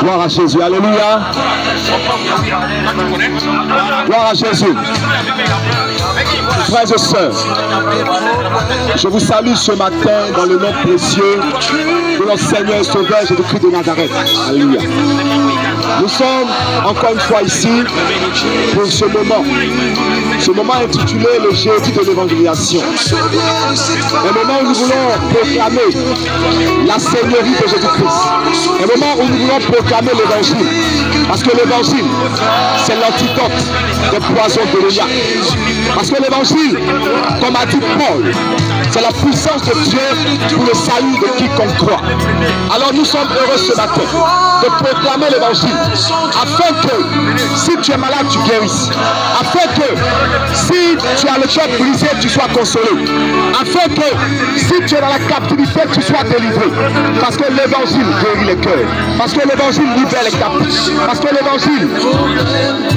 Gloire à Jésus. Alléluia. Gloire à Jésus. Frères et sœurs, je vous salue ce matin dans le nom précieux de notre Seigneur et Sauveur Jésus-Christ de Nazareth. Alléluia. Nous sommes encore une fois ici pour ce moment intitulé le jeudi de l'évangélisation. Un moment où nous voulons proclamer la Seigneurie de Jésus-Christ. Un moment où nous voulons proclamer l'évangile. Parce que l'évangile, c'est l'antidote des poisons démoniaques. Parce que l'évangile, comme a dit Paul, c'est la puissance de Dieu pour le salut de quiconque croit. Alors nous sommes heureux ce matin de proclamer l'évangile, afin que si tu es malade, tu guérisses. Afin que si tu as le cœur brisé, tu sois consolé. Afin que si tu es dans la captivité, tu sois délivré. Parce que l'évangile guérit les cœurs. Parce que l'évangile libère les captifs. Parce que l'évangile,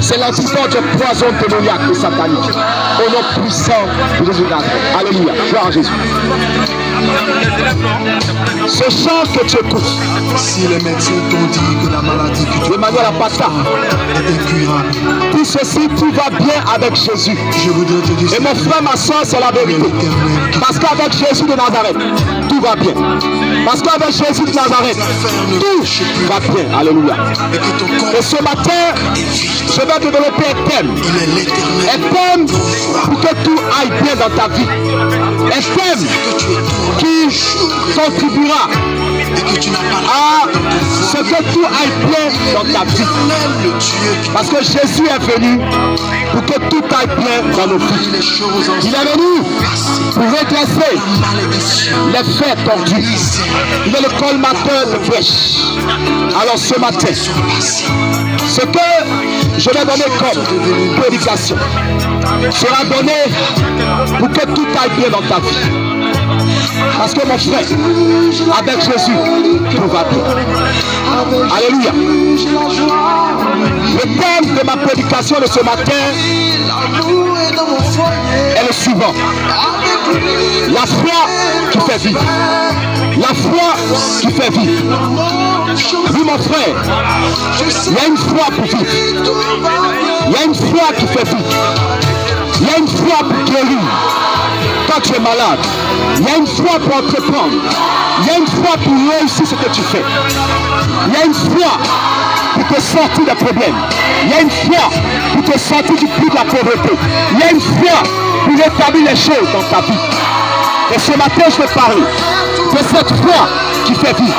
c'est l'antidote des poisons démoniaques et sataniques. Au nom puissant de Jésus. Alléluia. Gloire à Jésus. Ce chant que tu écoutes, si les médecins t'ont dit que la maladie que tu Emmanuel Apata est incurable, tout ceci, tout va bien avec Jésus. Je voudrais te dire, et mon frère, ma soeur, c'est la vérité. Parce qu'avec Jésus de Nazareth, tout va bien. Parce qu'avec Jésus de Nazareth, tout va bien. Alléluia. Et ce matin, je vais te développer un thème. Un thème pour que tout aille bien dans ta vie. Un thème qui contribuera à ce que tout aille bien dans ta vie. Parce que Jésus est venu pour que tout aille bien dans nos vies. Il est venu pour redresser les faits tordus. Il est le colmateur de brèches. Alors ce matin, ce que je vais donner comme prédication sera donné pour que tout aille bien dans ta vie. Parce que mon frère, avec Jésus, tout va bien. Alléluia. Le thème de ma prédication de ce matin est le suivant. La foi qui fait vivre. La foi qui fait vivre. Oui, mon frère, il y a une foi pour vivre. Il y a une foi qui fait vivre. Il y a une foi pour guérir. Quand tu es malade, il y a une foi pour entreprendre. Il y a une foi pour réussir ce que tu fais. Il y a une foi pour te sortir des problèmes. Il y a une foi pour te sortir du puits de la pauvreté. Il y a une foi pour rétablir les choses dans ta vie. Et ce matin, je vais parler de cette foi qui fait vivre.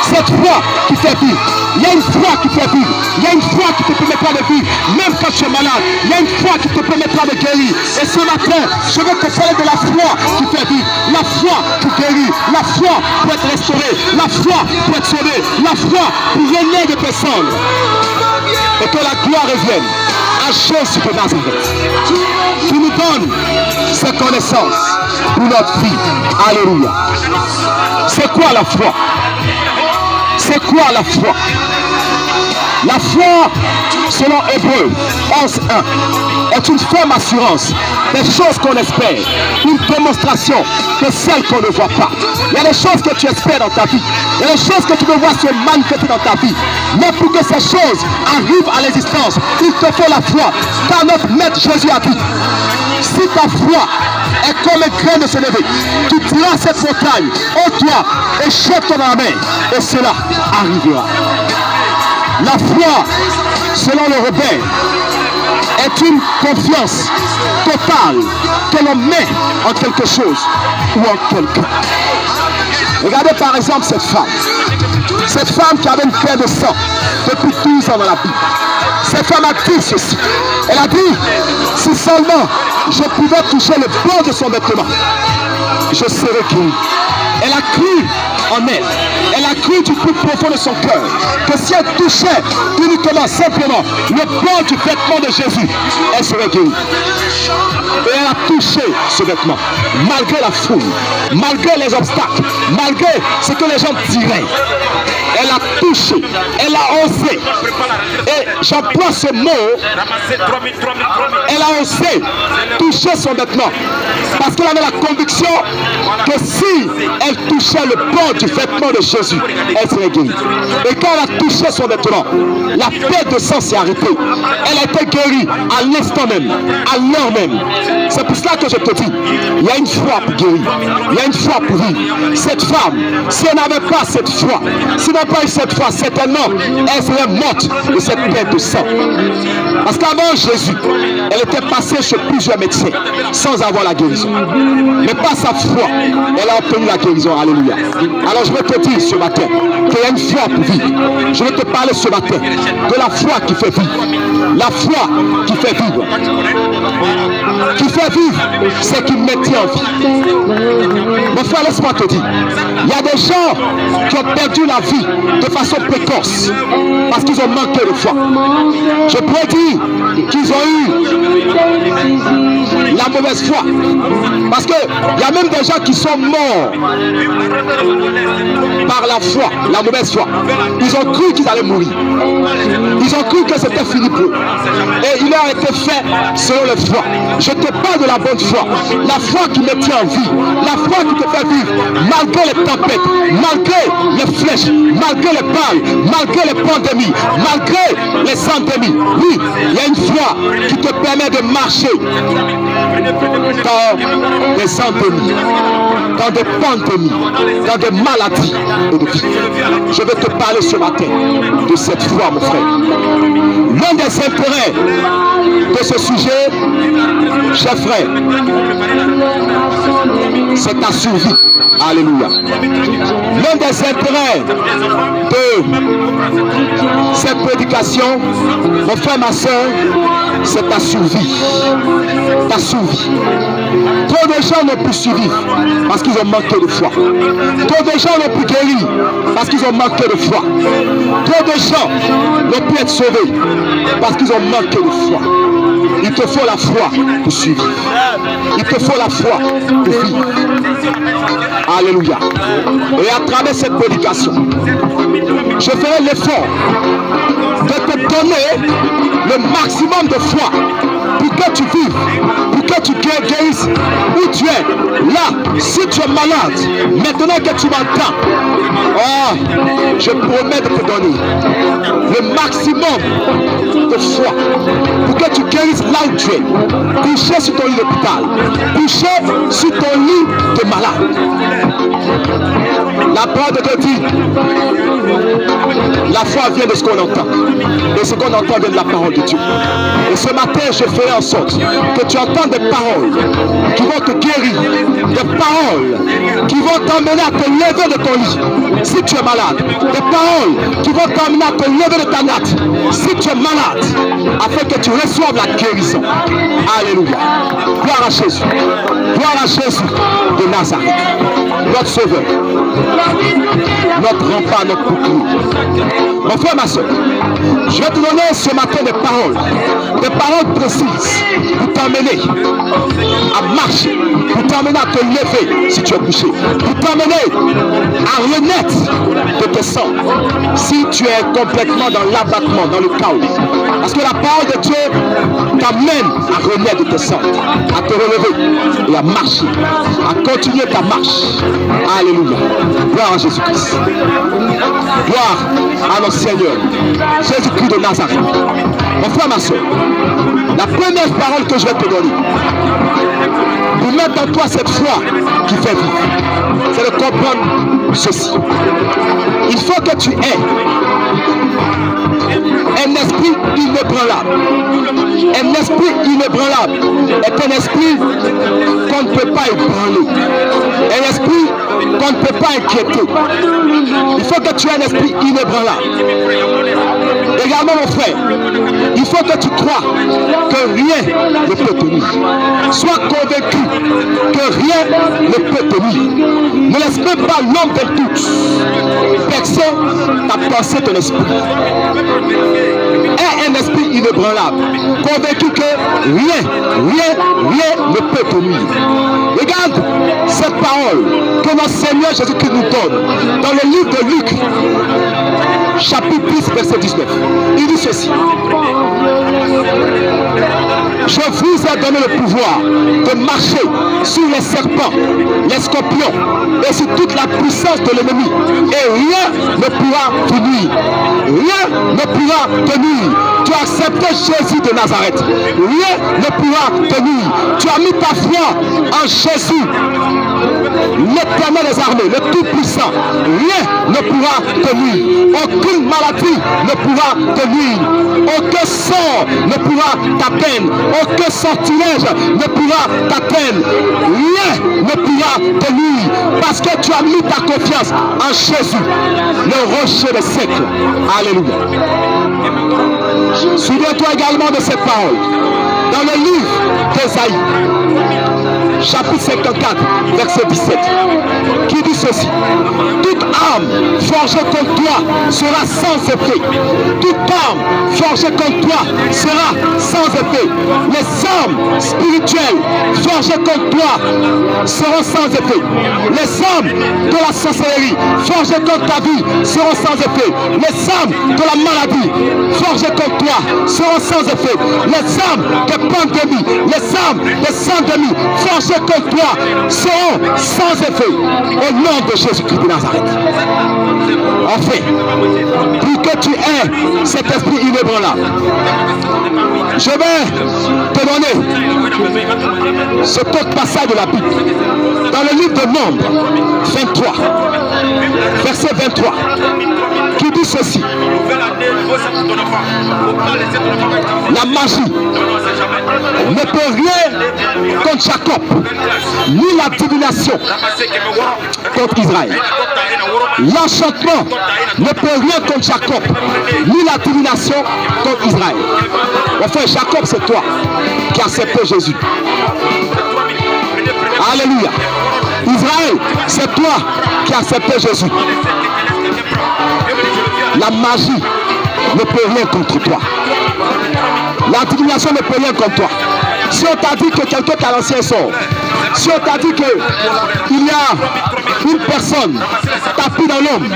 Cette foi qui fait vivre. Il y a une foi qui fait vivre. Il y a une foi qui te permettra de vivre. Même quand tu es malade, il y a une foi qui te permettra de guérir. Et ce matin, je vais te parler de la foi qui fait vivre. La foi qui guérit. La foi pour être restaurée. La foi pour être sauvée. La foi pour régner de personnes. Et que la gloire revienne à Jésus de Nazareth, qui nous donne ses connaissances pour notre vie. Alléluia. C'est quoi la foi? C'est quoi la foi? La foi, selon Hébreux 11:1, est une ferme assurance des choses qu'on espère, une démonstration de celles qu'on ne voit pas. Il y a des choses que tu espères dans ta vie, il y a des choses que tu veux voir se manifester dans ta vie. Mais pour que ces choses arrivent à l'existence, il te faut la foi, car notre Maître Jésus a dit, si ta foi est comme un grain de sénévé, tu diras cette montagne, ô toi, et jette-toi dans la mer, et cela arrivera. La foi, selon le rebelle, est une confiance totale que l'on met en quelque chose ou en quelqu'un. Regardez par exemple cette femme qui avait une plaie de sang depuis 12 ans dans la Bible. Cette femme a dit ceci. Elle a dit, si seulement je pouvais toucher le bord de son vêtement, je serais guéri. Elle a cru en elle. Elle a cru du plus profond de son cœur que si elle touchait uniquement, simplement, le bord du vêtement de Jésus, elle serait guérie. Et elle a touché ce vêtement, malgré la foule, malgré les obstacles, malgré ce que les gens diraient. Elle a touché, elle a osé. Et j'emploie ce mot, elle a osé toucher son vêtement. Parce qu'elle avait la conviction que si elle touchait le bord du du vêtement de Jésus, elle serait guérie. Et quand elle a touché son vêtement, la perte de sang s'est arrêtée. Elle a été guérie à l'instant même, à l'heure même. C'est pour cela que je te dis, il y a une foi pour guérir, il y a une foi pour vivre. Cette femme, si elle n'avait pas cette foi, si elle n'a pas eu cette foi, certainement, elle serait morte de cette perte de sang. Parce qu'avant Jésus, elle était passée chez plusieurs médecins sans avoir la guérison. Mais par sa foi, elle a obtenu la guérison. Alléluia. Alors je vais te dire ce matin qu'il y a une foi pour vivre. Je vais te parler ce matin de la foi qui fait vivre. La foi qui fait vivre. Qui fait vivre, c'est qui maintient en vie. Mon frère, laisse-moi te dire, il y a des gens qui ont perdu la vie de façon précoce parce qu'ils ont manqué de foi. Je pourrais dire qu'ils ont eu la mauvaise foi. Parce qu'il y a même des gens qui sont morts par la foi, la mauvaise foi. Ils ont cru qu'ils allaient mourir. Ils ont cru que c'était fini pour eux. Et il a été fait selon la foi. Je te parle de la bonne foi. La foi qui me tient en vie. La foi qui te fait vivre malgré les tempêtes, malgré les flèches, malgré les balles, malgré les pandémies, malgré les endémies. Oui, il y a une foi qui te permet de marcher dans des endémies, dans des pandémies, dans des maladies et de vie. Je vais te parler ce matin de cette foi, mon frère. L'un des intérêts de ce sujet, cher frère, c'est ta survie. Alléluia. L'un des intérêts de cette prédication, mon frère, ma soeur, c'est ta survie. Ta survie. Trop de gens n'ont pu survivre parce qu'ils ont manqué de foi. Trop de gens n'ont pu guérir parce qu'ils ont manqué de foi. Trop de gens n'ont pu être sauvés parce qu'ils ont manqué de foi. Il te faut la foi pour suivre. Il te faut la foi pour vivre. Alléluia. Et à travers cette prédication, je ferai l'effort de te donner le maximum de foi pour que tu vives, pour que tu guérisses où tu es. Là, si tu es malade, maintenant que tu m'entends, je promets de te donner le maximum de foi pour que tu guérisses là où tu es. Couché sur ton lit d'hôpital, couché sur ton lit de malade. La parole de Dieu dit, la foi vient de ce qu'on entend. Et ce qu'on entend vient de la parole de Dieu. Et ce matin, je ferai en sorte que tu entends des paroles qui vont te guérir, des paroles qui vont t'emmener à te lever de ton lit si tu es malade, des paroles qui vont t'emmener à te lever de ta natte si tu es malade, afin que tu reçoives la guérison. Alléluia. Gloire à Jésus. Gloire à Jésus de Nazareth, notre sauveur, notre rempart, notre bouclier. Mon frère, ma soeur, je vais te donner ce matin des paroles précises pour t'emmener à marcher, pour t'emmener à te lever si tu es couché, pour t'emmener à renaître de tes cendres si tu es complètement dans l'abattement, dans le chaos. Parce que la parole de Dieu t'amène à renaître de tes cendres, à te relever et à marcher, à continuer ta marche. Alléluia. Gloire à Jésus-Christ. Gloire à notre Seigneur, Jésus-Christ de Nazareth. Mon frère, ma soeur, la première parole que je vais te donner, pour mettre en toi cette foi qui fait vivre, c'est de comprendre ceci. Il faut que tu aies un esprit inébranlable. Un esprit inébranlable est un esprit qu'on ne peut pas ébranler. Un esprit qu'on ne peut pas inquiéter. Il faut que tu aies un esprit inébranlable. Également, mon frère, il faut que tu crois que rien ne peut tenir. Sois convaincu que rien ne peut tenir. Ne laisse même pas l'homme d'un doute percer ta pensée, ton esprit. Aie un esprit inébranlable, convaincu que rien ne peut tenir. Regarde cette parole que notre Seigneur Jésus-Christ nous donne dans le livre de Luc, chapitre 10, verset 19. Il dit ceci: je Je vous ai donné le pouvoir de marcher sur les serpents, les scorpions et sur toute la puissance de l'ennemi. Et rien ne pourra te nuire. Rien ne pourra te nuire. Tu as accepté Jésus de Nazareth. Rien ne pourra te nuire. Tu as mis ta foi en Jésus, l'Éternel des armées, le Tout-Puissant. Rien ne pourra te nuire. Aucune maladie ne pourra te nuire. Aucun sort ne pourra t'atteindre. Aucun sortilège ne pourra t'atteindre. Rien ne pourra te nuire. Parce que tu as mis ta confiance en Jésus, le rocher des siècles. Alléluia. Souviens-toi également de cette parole. Dans le livre d'Ésaïe, chapitre 54, verset 17, qui dit ceci: toute arme forgée contre toi sera sans effet. Toute arme forgée contre toi sera sans effet. Les armes spirituelles forgées contre toi seront sans effet. Les armes de la sorcellerie forgées contre ta vie seront sans effet. Les armes de la maladie forgées contre toi seront sans effet. Les armes de pandémie, les armes de sans-demi forgées contre toi seront sans effet. Au nom de Jésus-Christ de Nazareth. Enfin, pour que tu aies cet esprit inébranlable, je vais te donner ce autre passage de la Bible. Dans le livre de Nombres 23, verset 23, qui dit ceci: la magie ne peut rien contre Jacob, ni la divination contre Israël. L'enchantement ne peut rien contre Jacob, ni la divination contre Israël. Enfin, Jacob, c'est toi qui as accepté Jésus. Alléluia. Israël, c'est toi qui as accepté Jésus. La magie ne peut rien contre toi. La divination ne peut rien contre toi. Si on t'a dit que quelqu'un qui a l'ancien sort, si on t'a dit qu'il y a une personne tapie dans l'homme,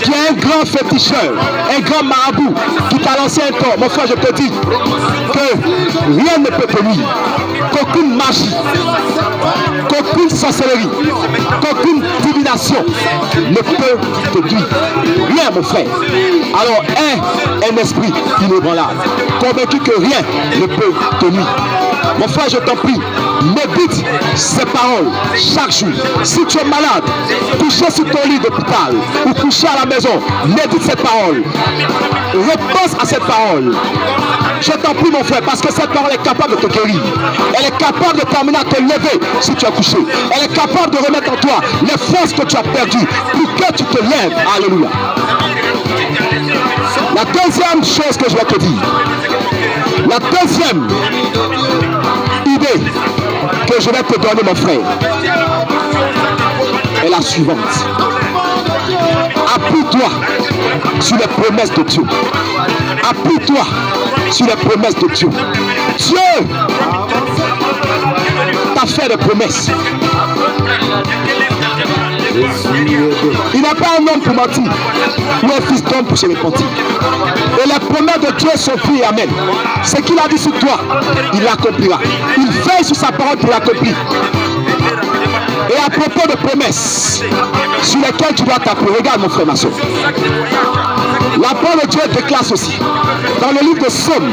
qui est un grand féticheur, un grand marabout, qui t'a lancé un tort, mon frère, je te dis que rien ne peut te nuire, qu'aucune magie, qu'aucune sorcellerie, qu'aucune divination ne peut te nuire. Rien, mon frère. Alors, un esprit inébranlable, convaincu que rien ne peut te nuire. Mon frère, je t'en prie, médite ces paroles chaque jour. Si tu es malade, couché sur ton lit d'hôpital ou couché à la maison, médite cette parole. Repense à cette parole. Je t'en prie, mon frère, parce que cette parole est capable de te guérir. Elle est capable de t'amener à te lever si tu es couché. Elle est capable de remettre en toi les forces que tu as perdues pour que tu te lèves. Alléluia. La deuxième chose que je vais te dire, la deuxième idée que je vais te donner, mon frère, est la suivante. Appuie-toi sur les promesses de Dieu. Appuie-toi sur les promesses de Dieu. Dieu t'a fait des promesses. Il n'est pas un homme pour mentir, ou un fils d'homme pour se repentir. Et les promesses de Dieu sont oui et amen. Ce qu'il a dit sur toi, il l'accomplira. Il veille sur sa parole pour l'accomplir. Et à propos de promesses sur lesquelles tu dois t'appuyer, regarde mon frère, ma soeur. La parole de Dieu déclare ceci dans le livre de Psaume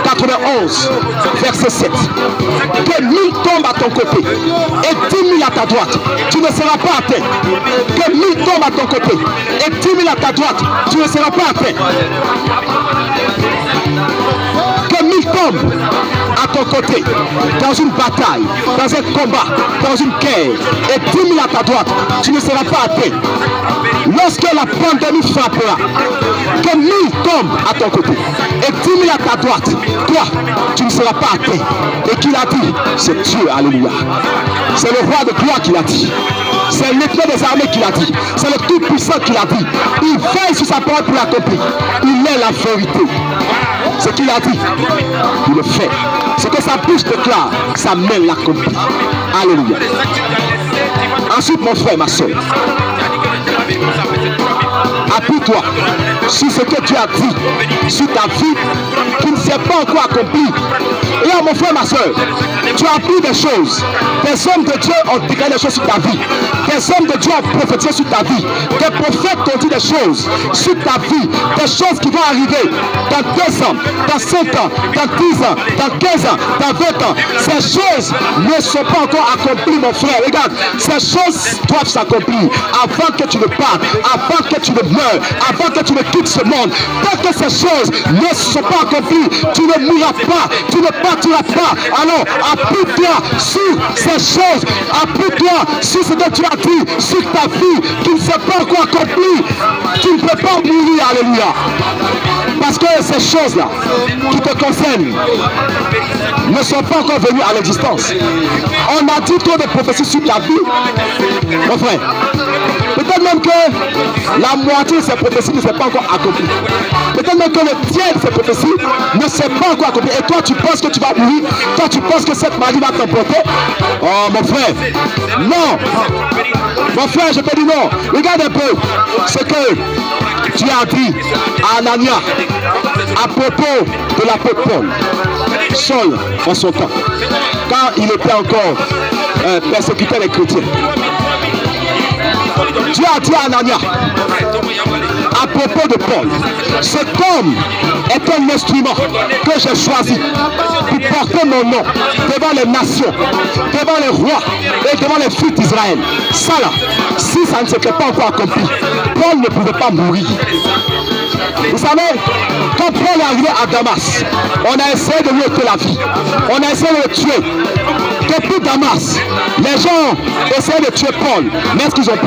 91, verset 7. Que 1000 tombent à ton côté et 10 000 à ta droite, tu ne seras pas atteint. Que 1000 tombent à ton côté et 10 000 à ta droite, tu ne seras pas atteint. Que 1000 tombent à ton côté dans une bataille, dans un combat, dans une guerre, et 10 000 à ta droite, tu ne seras pas atteint. Lorsque la pandémie frappera, que 1000 tombent à ton côté et 10 000 à ta droite, toi, tu ne seras pas atteint. Et qui l'a dit? C'est Dieu, alléluia. C'est le roi de gloire qui l'a dit. C'est l'Éternel des armées qui l'a dit. C'est le Tout-Puissant qui l'a dit. Il veille sur sa parole pour l'accomplir. Il est la vérité. Ce qu'il a dit, il le fait. Ce que sa bouche déclare, sa main l'accomplit. Alléluia. Ensuite, mon frère, ma soeur, appuie-toi sur ce que Dieu a dit, sur ta vie qui ne s'est pas encore accompli. Et à mon frère, ma soeur, tu as appris des choses. Des hommes de Dieu ont déclaré des choses sur ta vie. Des hommes de Dieu ont prophétisé sur ta vie. Des prophètes t'ont dit des choses sur ta vie. Des choses qui vont arriver dans 2 ans, dans 5 ans, dans 10 ans, dans 15 ans, dans 20 ans. Ces choses ne sont pas encore accomplies, mon frère. Regarde, ces choses doivent s'accomplir avant que tu ne partes, avant que tu ne meurs, avant que tu ne quittes ce monde. Tant que ces choses ne sont pas accomplies, tu ne mourras pas, tu ne partiras pas. Alors, appuie-toi sur ces choses, appuie-toi sur ce que tu as dit, sur ta vie qui ne s'est pas encore accomplie. Tu ne peux pas mourir, alléluia. Parce que ces choses-là qui te concernent ne sont pas encore venues à l'existence. On a dit trop de prophéties sur ta vie, mon frère. Peut-être même que la moitié de ces prophéties ne s'est pas encore accomplie. Peut-être même que le tiers de ces prophéties ne s'est pas encore accompli. Et toi, tu penses que tu vas mourir. Toi, tu penses que cette maladie va t'emporter. Oh, mon frère. Non. Mon frère, je te dis non. Regarde un peu ce que Dieu a dit à Anania à propos de l'apôtre Paul. Saul, en son temps, quand il était encore persécuté les chrétiens. Dieu a dit à Anania à propos de Paul, cet homme est un instrument que j'ai choisi pour porter mon nom devant les nations, devant les rois et devant les fils d'Israël. Ça là, si ça ne s'était pas encore accompli, Paul ne pouvait pas mourir. Vous savez, quand Paul est arrivé à Damas, on a essayé de lui ôter la vie. On a essayé de le tuer. Depuis Damas, les gens essaient de tuer Paul. Mais est-ce qu'ils ont pu?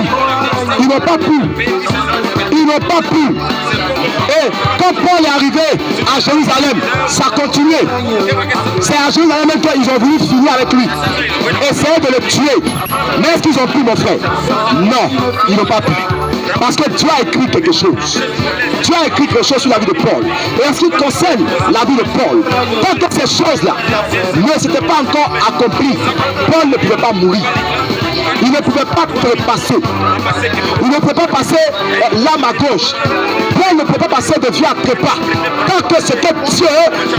Ils n'ont pas pu. Ils n'ont pas pu. Et quand Paul est arrivé à Jérusalem, ça a continué. C'est à Jérusalem même qu'ils ont voulu finir avec lui. Essayer de le tuer. Mais est-ce qu'ils ont pu, mon frère? Non, ils n'ont pas pu. Parce que Dieu a écrit quelque chose. Dieu a écrit quelque chose sur la vie de Paul. Et en ce qui concerne la vie de Paul, tant que ces choses-là ne s'étaient pas encore accomplies, Paul ne pouvait pas mourir. Il ne pouvait pas trépasser. Il ne pouvait pas passer l'âme à gauche. Paul ne pouvait pas passer de vie à trépas. Tant que ce que Dieu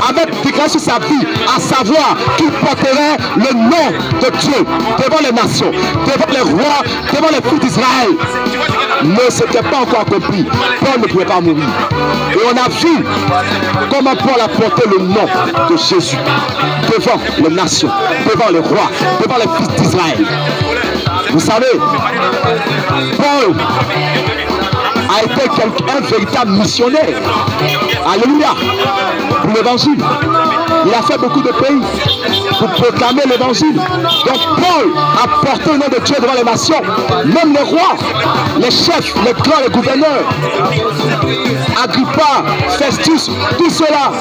avait déclaré sur sa vie, à savoir qu'il porterait le nom de Dieu devant les nations, devant les rois, devant les fils d'Israël, ne s'était pas encore accompli. Paul ne pouvait pas mourir. Et on a vu comment Paul a porté le nom de Jésus devant les nations, devant les rois, devant les fils d'Israël. Vous savez, Paul a été un véritable missionnaire. Alléluia. Pour l'évangile. Il a fait beaucoup de pays pour proclamer l'évangile. Donc Paul a porté le nom de Dieu devant les nations. Même les rois, les chefs, les grands, les gouverneurs, Agrippa, Festus, tout cela.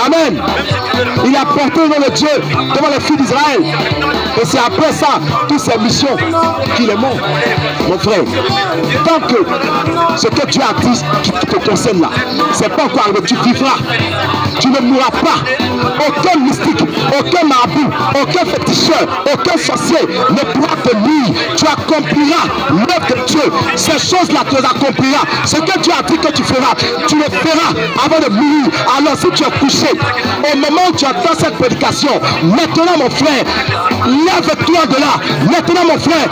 Amen. Il a porté le nom de Dieu devant les fils d'Israël. Et c'est après ça, toutes ces missions qu'il est mort. Mon frère, tant que ce que Dieu a dit qui te concerne là, c'est pas encore arrivé, tu vivras. Tu ne mourras pas. Aucun mystique, aucun marabout, aucun féticheur, aucun sorcier ne pourra te nuire. Tu accompliras l'œuvre de Dieu. Ces choses-là, tu les accompliras. Ce que Dieu a dit que tu feras, tu le feras avant de mourir. Alors si tu es couché, au moment où tu entends cette prédication, maintenant mon frère, lève-toi de là. Maintenant mon frère,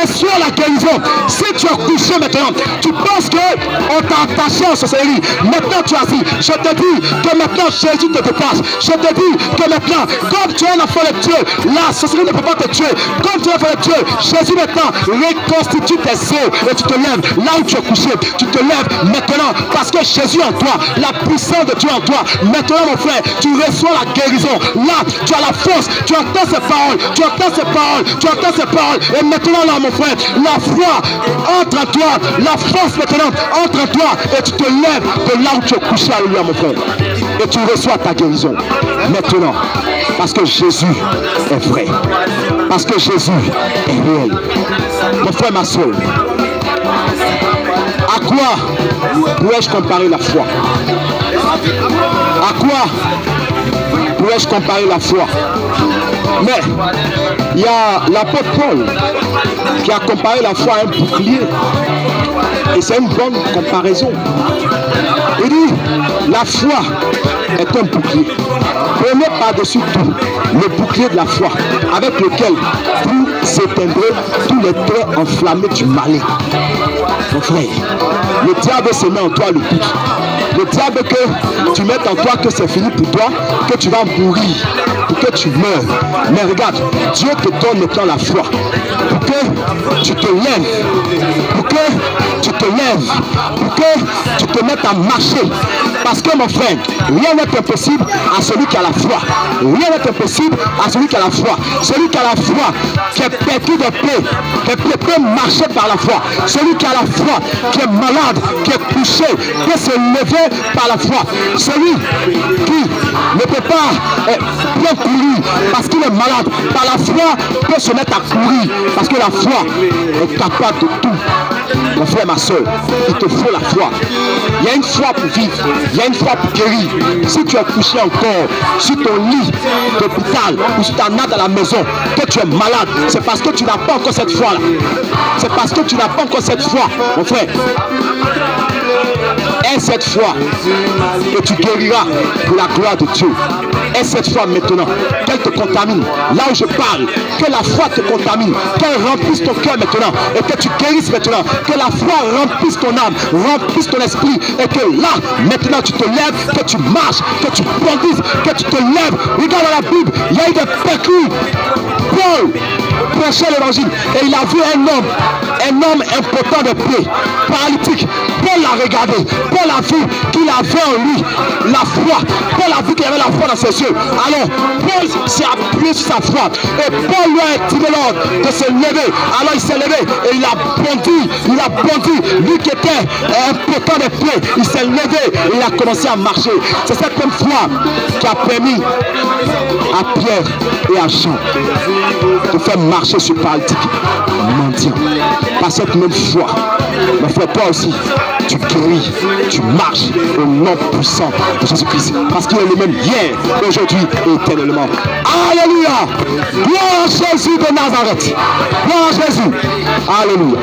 reçois la guérison. Si tu es couché maintenant, tu penses qu'on t'a attaché en sorcellerie. Maintenant tu as dit, je te dis que maintenant Jésus te dépasse. Je te dis que maintenant, comme tu es un enfant de Dieu, la sorcellerie ne peut pas te tuer. Comme tu es un enfant de Dieu, Jésus maintenant reconstitue tes os et tu te lèves là où tu es couché. Tu te lèves maintenant parce que Jésus en toi, la puissance de Dieu en toi. Maintenant mon frère, tu reçois la guérison. Là, tu as la force, tu entends ces paroles, tu entends ces paroles, tu entends ces paroles. Et maintenant là mon frère, la foi entre en toi, la force maintenant entre en toi et tu te lèves de là où tu es couché. Alléluia mon frère. Et tu reçois ta guérison maintenant parce que Jésus est vrai, parce que Jésus est réel. Mon frère, ma soeur, à quoi pourrais-je comparer la foi? À quoi pourrais-je comparer la foi? Mais il y a l'apôtre Paul qui a comparé la foi à un bouclier. Et c'est une bonne comparaison. Il dit, la foi est un bouclier. Prenez par-dessus tout le bouclier de la foi avec lequel vous éteindrez tous les traits enflammés du malin. Mon frère, le diable se met en toi le doute. Le diable que tu mettes en toi que c'est fini pour toi, que tu vas mourir, pour que tu meurs. Mais regarde, Dieu te donne maintenant la foi pour que tu te lèves, pour que tu te lèves, pour que tu te mettes à marcher. Parce que mon frère, rien n'est impossible à celui qui a la foi. Rien n'est impossible à celui qui a la foi. Celui qui a la foi, qui est perdu de paix, qui peut marcher par la foi. Celui qui a la foi, qui est malade, qui est touché, peut se lever par la foi. Celui qui ne peut pas bien courir parce qu'il est malade, par la foi peut se mettre à courir parce que la foi est capable de tout. Mon frère, ma soeur, il te faut la foi. Il y a une foi pour vivre, il y a une foi pour guérir. Si tu es couché encore sur ton lit d'hôpital ou sur ta natte à la maison, que tu es malade, c'est parce que tu n'as pas encore cette foi-là. C'est parce que tu n'as pas encore cette foi, mon frère. Aie cette foi et tu guériras pour la gloire de Dieu. Aie cette foi maintenant, qu'elle te contamine. Là où je parle, que la foi te contamine, qu'elle remplisse ton cœur maintenant et que tu guérisses maintenant. Que la foi remplisse ton âme, remplisse ton esprit et que là, maintenant tu te lèves, que tu marches, que tu bondisses, que tu te lèves. Regarde dans la Bible, il y a eu des percus. Paul prêchait l'évangile et il a vu un homme impotent de pied, paralytique. Paul l'a regardé, Paul a vu qu'il avait en lui la foi. Paul a vu qu'il avait la foi dans ses yeux. Alors Paul s'est appuyé sur sa foi et Paul lui a tiré l'ordre de se lever. Alors il s'est levé et il a bondi, lui qui était impotent de pied, il s'est levé et il a commencé à marcher. C'est cette même foi qui a permis à Pierre et à Jean de faire marcher ce paralytique mendiant. Par cette même foi, ma foi, toi aussi, tu guéris, tu marches au nom puissant de Jésus-Christ. Parce qu'il est le même hier, aujourd'hui et éternellement. Alléluia! Gloire à Jésus de Nazareth. Gloire à Jésus. Alléluia.